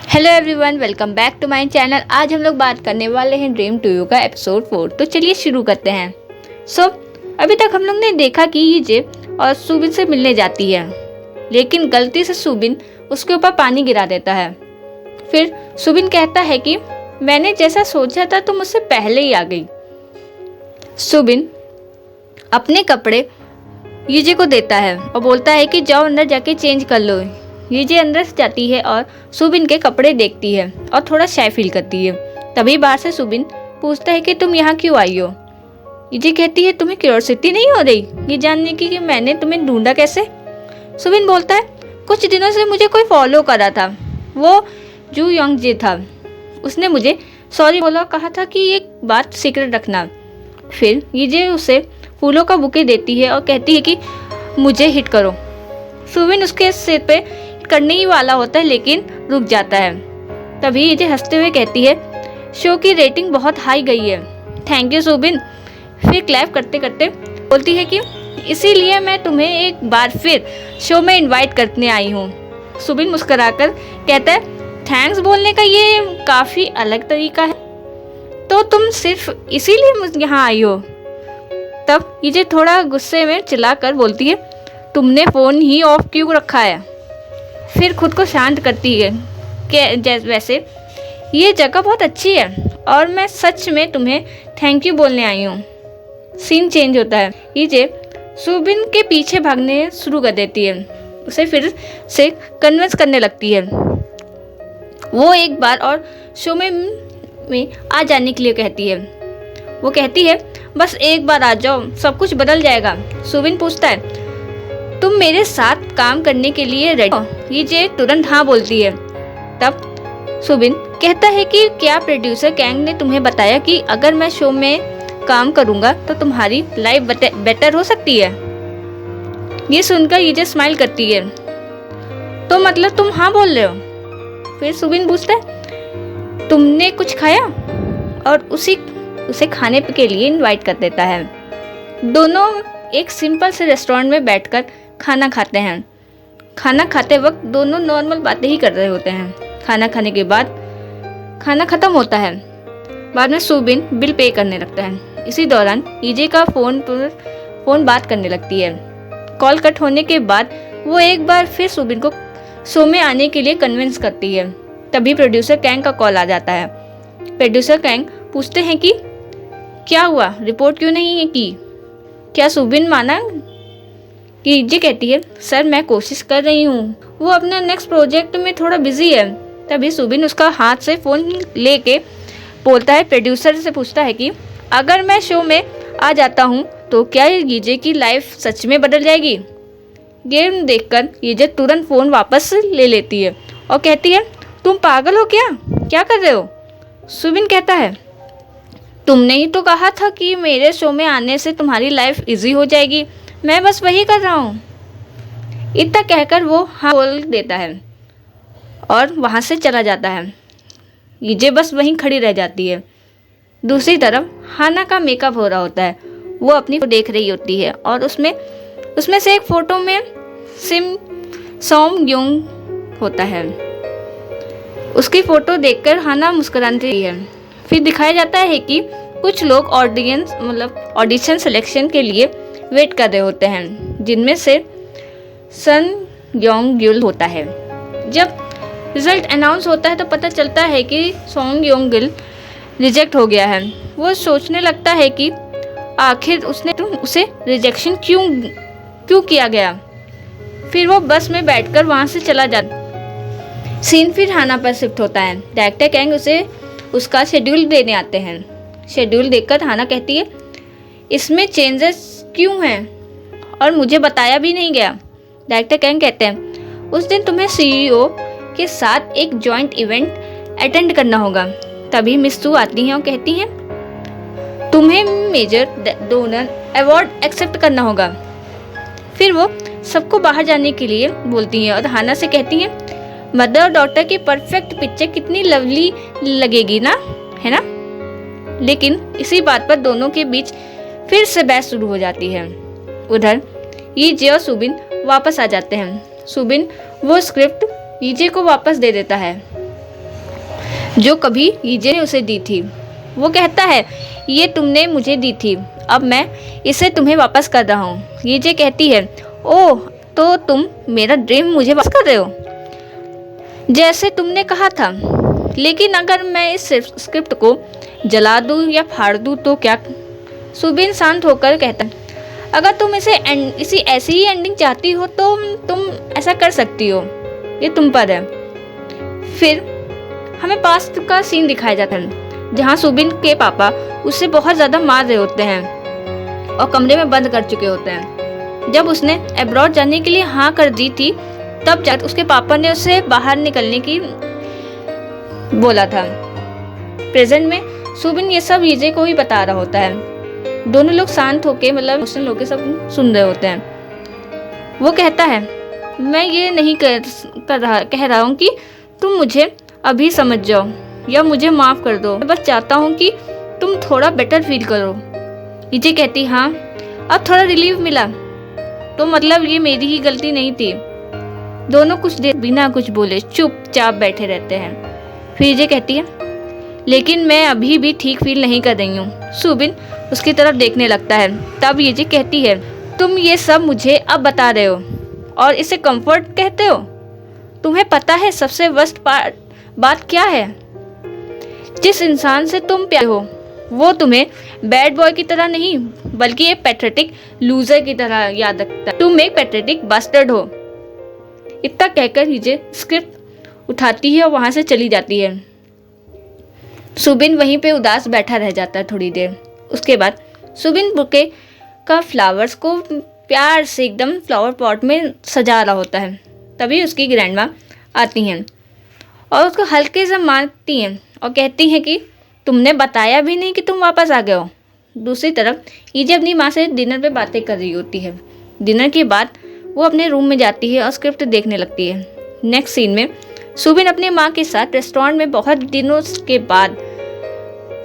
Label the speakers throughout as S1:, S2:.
S1: Hello everyone, welcome back to my channel. आज हम लोग बात करने वाले हैं ड्रीम टू यू का एपिसोड 4। तो चलिए शुरू करते हैं। अभी तक हम लोग ने देखा कि ये और सुबिन से मिलने जाती है, लेकिन गलती से सुबिन उसके ऊपर पानी गिरा देता है। फिर सुबिन कहता है कि मैंने जैसा सोचा था तुम मुझसे पहले ही आ गई। सुबिन अपने कपड़े यूजे को देता है और बोलता है कि जाओ अंदर जाके चेंज कर लो। यूजे अंदर से जाती है और सुबिन के कपड़े देखती है और थोड़ा शाय फील करती है। तभी बाहर से सुबिन पूछता है कि तुम यहाँ क्यों आई हो। यूजे कहती है तुम्हें क्यूरियोसिटी नहीं हो रही ये जानने की कि मैंने तुम्हें ढूंढा कैसे। सुबिन बोलता है कुछ दिनों से मुझे कोई फॉलो कर रहा था, वो जू योंग जे था। उसने मुझे सॉरी बोला, कहा था कि ये बात सीक्रेट रखना। फिर यूजे उसे फूलों का बुके देती है और कहती है कि मुझे हिट करो। सुबिन उसके सिर पे करने ही वाला होता है लेकिन रुक जाता है। तभी यूजे हंसते हुए कहती है शो की रेटिंग बहुत हाई गई है, थैंक यू सुबिन। फिर क्लैप करते करते बोलती है कि इसीलिए मैं तुम्हें एक बार फिर शो में इनवाइट करने आई हूँ। सुबिन मुस्कुराकर कहता है थैंक्स बोलने का ये काफ़ी अलग तरीका है, तो तुम सिर्फ इसीलिए यहाँ आई हो। तब यूजे थोड़ा गुस्से में चिल्लाकर बोलती है तुमने फ़ोन ही ऑफ क्यों रखा है। फिर खुद को शांत करती है कि वैसे ये जगह बहुत अच्छी है और मैं सच में तुम्हें थैंक यू बोलने आई हूँ। सीन चेंज होता है। यूजे सुबिन के पीछे भागने शुरू कर देती है, उसे फिर से कन्विंस करने लगती है। वो एक बार और शो में आ जाने के लिए कहती है। वो कहती है बस एक बार आ जाओ, सब कुछ बदल जाएगा। सुबिन पूछता है तुम मेरे साथ काम करने के लिए रेडी हो। यूजे तुरंत हाँ बोलती है। तब सुबिन कहता है कि क्या प्रोड्यूसर कैंग ने तुम्हें बताया कि अगर मैं शो में काम करूंगा तो तुम्हारी लाइफ बेटर हो सकती है। ये सुनकर यूजे स्माइल करती है, तो मतलब तुम हाँ बोल रहे हो। फिर सुबिन पूछता है तुमने कुछ खाया, और उसे खाने के लिए इनवाइट कर देता है। दोनों एक सिंपल से रेस्टोरेंट में बैठकर खाना खाते हैं। खाना खाते वक्त दोनों नॉर्मल बातें ही कर रहे होते हैं। खाना खाने के बाद खाना ख़त्म होता है। बाद में सुबिन बिल पे करने लगता है। इसी दौरान यूजे का फ़ोन बात करने लगती है। कॉल कट होने के बाद वो एक बार फिर सुबिन को शो में आने के लिए कन्विंस करती है। तभी प्रोड्यूसर कैंग का कॉल आ जाता है। प्रोड्यूसर कैंग पूछते हैं कि क्या हुआ, रिपोर्ट क्यों नहीं की, क्या सुबिन माना। यूजे कहती है सर मैं कोशिश कर रही हूँ, वो अपने नेक्स्ट प्रोजेक्ट में थोड़ा बिजी है। तभी सुबिन उसका हाथ से फ़ोन लेके बोलता है, प्रोड्यूसर से पूछता है कि अगर मैं शो में आ जाता हूँ तो क्या यूजे की लाइफ सच में बदल जाएगी। गेम देखकर यूजे तुरंत फ़ोन वापस ले लेती है और कहती है तुम पागल हो क्या कर रहे हो। सुबिन कहता है तुमने ही तो कहा था कि मेरे शो में आने से तुम्हारी लाइफ इजी हो जाएगी, मैं बस वही कर रहा हूँ। इतना कहकर वो हाँ बोल देता है और वहाँ से चला जाता है। यूजे बस वहीं खड़ी रह जाती है। दूसरी तरफ हाना का मेकअप हो रहा होता है। वो अपनी देख रही होती है और उसमें से एक फ़ोटो में सॉन्ग योंग होता है। उसकी फ़ोटो देखकर हाना मुस्कुराती है। फिर दिखाया जाता है कि कुछ लोग ऑडिशन सिलेक्शन के लिए वेट कर रहे होते हैं, जिनमें से सन योंग गिल होता है। जब रिजल्ट अनाउंस होता है तो पता चलता है कि सॉन्ग योंग गिल रिजेक्ट हो गया है। वो सोचने लगता है कि आखिर उसे रिजेक्शन क्यों किया गया। फिर वो बस में बैठकर वहाँ से चला जाता। सीन फिर हाना पर शिफ्ट होता है। डायरेक्टर कैंग उसे उसका शेड्यूल देने आते हैं। शेड्यूल देखकर हाना कहती है इसमें चेंजेस क्यों हैं और मुझे बताया भी नहीं गया। डायरेक्टर कैंग कहते हैं उस दिन तुम्हें सीईओ के साथ एक जॉइंट इवेंट अटेंड करना होगा। तभी मिस सू आती हैं और कहती हैं तुम्हें मेजर डोनर अवार्ड एक्सेप्ट करना होगा। फिर वो सबको बाहर जाने के लिए बोलती हैं और हाना से कहती हैं मदर और डॉटर की परफेक्ट पिक्चर कितनी लवली लगेगी ना, है ना। लेकिन इसी बात पर दोनों के बीच फिर से बहस शुरू हो जाती है। उधर यूजे और सुबिन वापस आ जाते हैं। सुबिन वो स्क्रिप्ट यूजे को वापस दे देता है जो कभी ईजे ने उसे दी थी। वो कहता है, ये तुमने मुझे दी थी, अब मैं इसे तुम्हें वापस कर रहा हूँ। ईजे कहती है, ओह तो तुम मेरा ड्रीम मुझे वापस कर रहे हो, जैसे तुमने कहा था। लेकिन अगर मैं इस स्क्रिप्ट को जला दूँ या फाड़ दूँ तो क्या? सुबिन शांत होकर कहता है, अगर तुम इसी ऐसी ही एंडिंग चाहती हो तो तुम ऐसा कर सकती हो, ये तुम पर है। फिर हमें पास्ट का सीन दिखाया जाता है जहाँ सुबिन के पापा उसे बहुत ज़्यादा मार रहे होते हैं और कमरे में बंद कर चुके होते हैं। जब उसने अब्रॉड जाने के लिए हाँ कर दी थी तब जाकर उसके पापा ने उसे बाहर निकलने की बोला था। प्रेजेंट में सुबिन ये सब ईजे को ही बता रहा होता है। दोनों लोग शांत होके इमोशनल होके सब सुन रहे होते हैं। वो कहता है, मैं ये नहीं कह रहा हूँ कि तुम मुझे अभी समझ जाओ या मुझे माफ़ कर दो, मैं बस चाहता हूँ कि तुम थोड़ा बेटर फील करो। ईजे कहती, हाँ अब थोड़ा रिलीफ मिला तो मतलब ये मेरी ही गलती नहीं थी। दोनों कुछ देर बिना कुछ बोले चुपचाप बैठे रहते हैं। फिर ईजे कहती है, लेकिन मैं अभी भी ठीक फील नहीं कर रही हूँ। सुबिन उसकी तरफ देखने लगता है। तब ईजे कहती है, तुम ये सब मुझे अब बता रहे हो और इसे कंफर्ट कहते हो? तुम्हें पता है सबसे वर्स्ट बात क्या है? जिस इंसान से तुम प्यार हो वो तुम्हें बैड बॉय की तरह नहीं बल्कि एक पैथेटिक लूजर की तरह याद रखता है। तुम एक पैथेटिक बास्टर्ड हो। इतना कहकर ईजे स्क्रिप्ट उठाती है और वहाँ से चली जाती है। सुबिन वहीं पे उदास बैठा रह जाता है थोड़ी देर। उसके बाद सुबिन बुके का फ्लावर्स को प्यार से एकदम फ्लावर पॉट में सजा रहा होता है। तभी उसकी ग्रैंडमा आती हैं और उसको हल्के से मारती हैं और कहती हैं कि तुमने बताया भी नहीं कि तुम वापस आ गए हो। दूसरी तरफ ईजे अपनी माँ से डिनर पे बातें कर रही होती है। डिनर के बाद वो अपने रूम में जाती है और स्क्रिप्ट देखने लगती है। नेक्स्ट सीन में सुबिन अपनी माँ के साथ रेस्टोरेंट में बहुत दिनों के बाद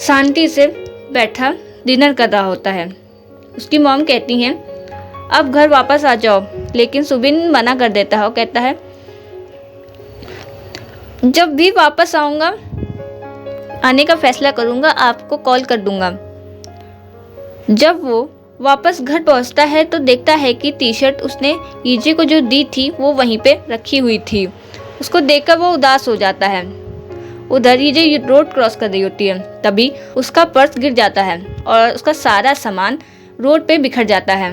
S1: शांति से बैठा डिनर कर रहा होता है। उसकी मॉम कहती हैं, अब घर वापस आ जाओ, लेकिन सुबिन मना कर देता है और कहता है, जब भी वापस आऊँगा आने का फैसला करूँगा आपको कॉल कर दूँगा। जब वो वापस घर पहुँचता है तो देखता है कि टी शर्ट उसने ईजे को जो दी थी वो वहीं पे रखी हुई थी। उसको देखकर वो उदास हो जाता है। उधर ईजे रोड क्रॉस कर रही होती है। तभी उसका पर्स गिर जाता है और उसका सारा सामान रोड पे बिखर जाता है।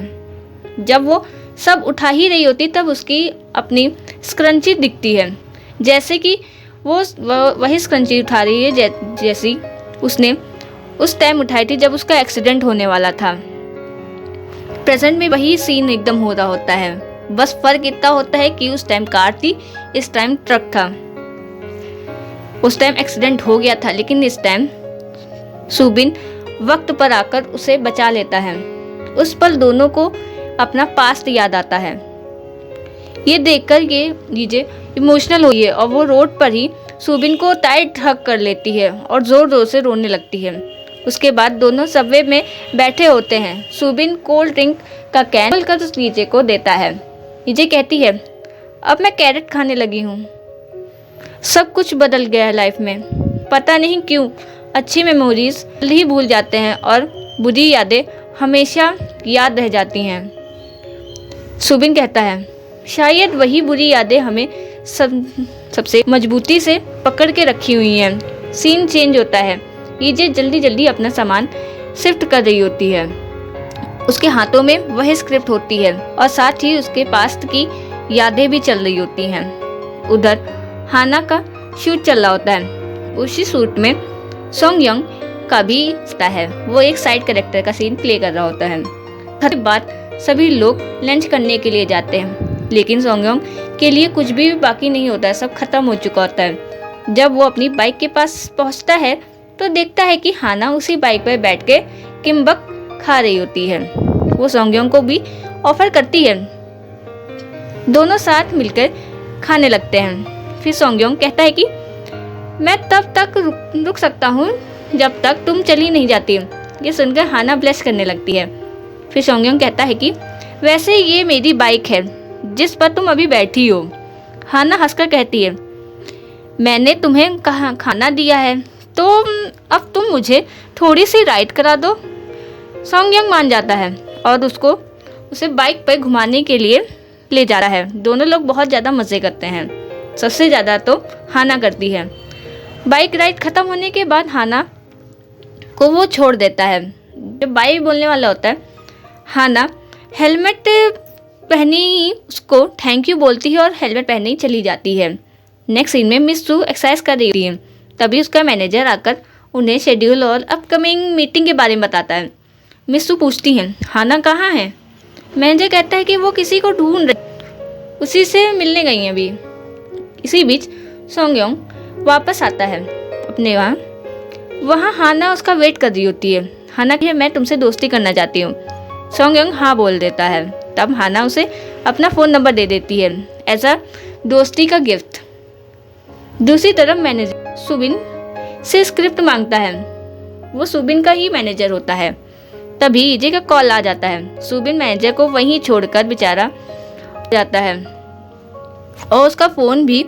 S1: जब वो सब उठा ही रही होती तब उसकी अपनी स्क्रंची दिखती है, जैसे कि वो वही स्क्रंची उठा रही है जैसी उसने उस टाइम उठाई थी जब उसका एक्सीडेंट होने वाला था। प्रेजेंट में वही सीन एकदम हो रहा होता है, बस फर्क इतना होता है कि उस टाइम कार थी, इस टाइम ट्रक था। उस टाइम एक्सीडेंट हो गया था लेकिन इस टाइम सुबिन वक्त पर आकर उसे बचा लेता है। उस पल दोनों को अपना पास्ट याद आता है। ये देखकर ये ईजे इमोशनल हुई है और वो रोड पर ही सुबिन को टाइट हग कर लेती है और जोर जोर से रोने लगती है। उसके बाद दोनों सबवे में बैठे होते हैं। सुबिन कोल्ड ड्रिंक का कैन खोलकर उस ईजे को देता है। ईजे कहती है, अब मैं कैरेट खाने लगी हूँ। सब कुछ बदल गया है लाइफ में, पता नहीं क्यों अच्छी मेमोरीज ही भूल जाते हैं और बुरी यादें हमेशा याद रह जाती हैं। सुबिन कहता है, शायद वही बुरी यादें हमें सबसे मजबूती से पकड़ के रखी हुई हैं। सीन चेंज होता है। ईजे जल्दी जल्दी अपना सामान शिफ्ट कर रही होती है। उसके हाथों में वही स्क्रिप्ट होती है और साथ ही उसके पास्ट की यादें भी चल रही होती हैं। उधर हाना का शूट चल रहा होता है। उसी शूट में सोंगयोंग का भी हिस्सा है। वो एक साइड कैरेक्टर का सीन प्ले कर रहा होता है। हर बात सभी लोग लंच करने के लिए जाते हैं, लेकिन सोंगयोंग के लिए कुछ भी बाकी नहीं होता है, सब खत्म हो चुका होता है। जब वो अपनी बाइक के पास पहुंचता है तो देखता है कि हाना उसी बाइक पर बैठ के किम्बक खा रही होती है। वो सोंगयोंग को भी ऑफर करती है। दोनों साथ मिलकर खाने लगते हैं। फिर सोंगयोंग कहता है कि मैं तब तक रुक सकता हूँ जब तक तुम चली नहीं जाती। ये सुनकर हाना ब्लश करने लगती है। फिर सोंगयोंग कहता है कि वैसे ये मेरी बाइक है जिस पर तुम अभी बैठी हो। हाना हंसकर कहती है, मैंने तुम्हें कहा खाना दिया है, तो अब तुम मुझे थोड़ी सी राइड करा दो। सॉन्गयंग मान जाता है और उसे बाइक पर घुमाने के लिए ले जा रहा है। दोनों लोग बहुत ज़्यादा मज़े करते हैं। सबसे ज़्यादा तो हाना करती है। बाइक राइड ख़त्म होने के बाद हाना को वो छोड़ देता है। जब बाई बोलने वाला होता है, हाना हेलमेट पहनी ही उसको थैंक यू बोलती है और हेलमेट पहने ही चली जाती है। नेक्स्ट सीन में मिस सू एक्सरसाइज कर रही है। तभी उसका मैनेजर आकर उन्हें शेड्यूल और अपकमिंग मीटिंग के बारे में बताता है। मिस सू पूछती हैं, हाना कहाँ है? मैनेजर कहता है कि वो किसी को ढूंढ रही, उसी से मिलने गई हैं अभी। इसी बीच सॉन्गयोंग वापस आता है अपने वहाँ हाना उसका वेट कर रही होती है। हाना कहती है, मैं तुमसे दोस्ती करना चाहती हूँ। सॉन्गयोंग हाँ बोल देता है। तब हाना उसे अपना फ़ोन नंबर दे देती है एज अ दोस्ती का गिफ्ट। दूसरी तरफ मैनेजर सुबिन से स्क्रिप्ट मांगता है। वो सुबिन का ही मैनेजर होता है। तभी ईजे का कॉल आ जाता है। सुबिन मैनेजर को वहीं छोड़कर बेचारा जाता है और उसका फ़ोन भी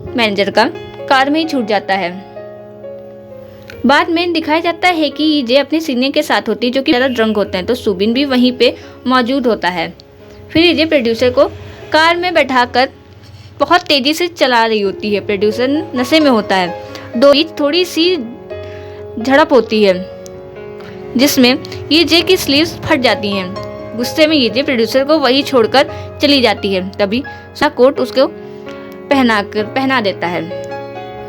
S1: मैनेजर का कार में ही छूट जाता है। बाद में दिखाया जाता है कि ईजे अपने सीनियर के साथ होती है जो कि ज़्यादा ड्रंक होते हैं, तो सुबिन भी वहीं पे मौजूद होता है। फिर ईजे प्रोड्यूसर को कार में बैठाकर बहुत तेज़ी से चला रही होती है। प्रोड्यूसर नशे में होता है। दो बीच थोड़ी सी झड़प होती है जिसमें ईजे की स्लीव्स फट जाती हैं। गुस्से में ईजे प्रोड्यूसर को वही छोड़कर चली जाती है। तभी उसका कोट उसको पहना देता है।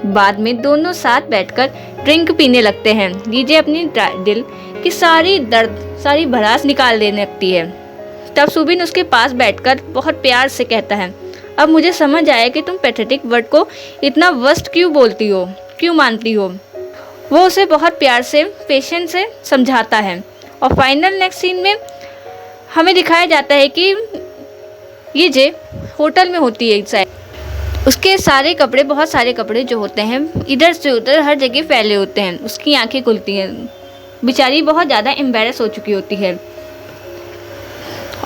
S1: बाद में दोनों साथ बैठकर ड्रिंक पीने लगते हैं। ईजे अपनी दिल की सारी दर्द, सारी भड़ास निकाल देने लगती है। तब सुबिन उसके पास बैठकर बहुत प्यार से कहता है, अब मुझे समझ आया कि तुम पैथेटिक वर्ड को इतना वर्स्ट क्यों बोलती हो, क्यों मानती हो। वो उसे बहुत प्यार से, पेशेंस से समझाता है। और फाइनल नेक्स्ट सीन में हमें दिखाया जाता है कि ईजे होटल में होती है एक साइड। उसके सारे कपड़े, बहुत सारे कपड़े जो होते हैं इधर से उधर हर जगह फैले होते हैं। उसकी आंखें खुलती हैं। बेचारी बहुत ज़्यादा एम्बैरस हो चुकी होती है।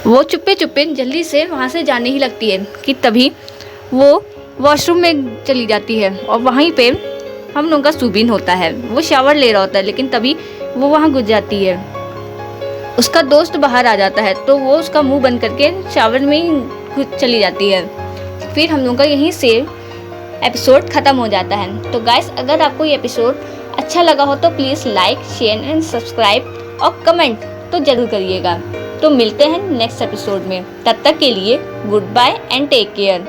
S1: वो चुप्पे चुप्पे जल्दी से वहाँ से जाने ही लगती है कि तभी वो वॉशरूम में चली जाती है और वहीं पे हम लोगों का सुबिन होता है। वो शावर ले रहा होता है लेकिन तभी वो वहाँ घुस जाती है। उसका दोस्त बाहर आ जाता है तो वो उसका मुंह बंद करके शावर में ही घुस चली जाती है। फिर हम लोगों का यहीं से एपिसोड ख़त्म हो जाता है। तो गाइस, अगर आपको ये एपिसोड अच्छा लगा हो तो please like, share and subscribe और कमेंट तो ज़रूर करिएगा। तो मिलते हैं नेक्स्ट एपिसोड में। तब तक के लिए goodbye and take care.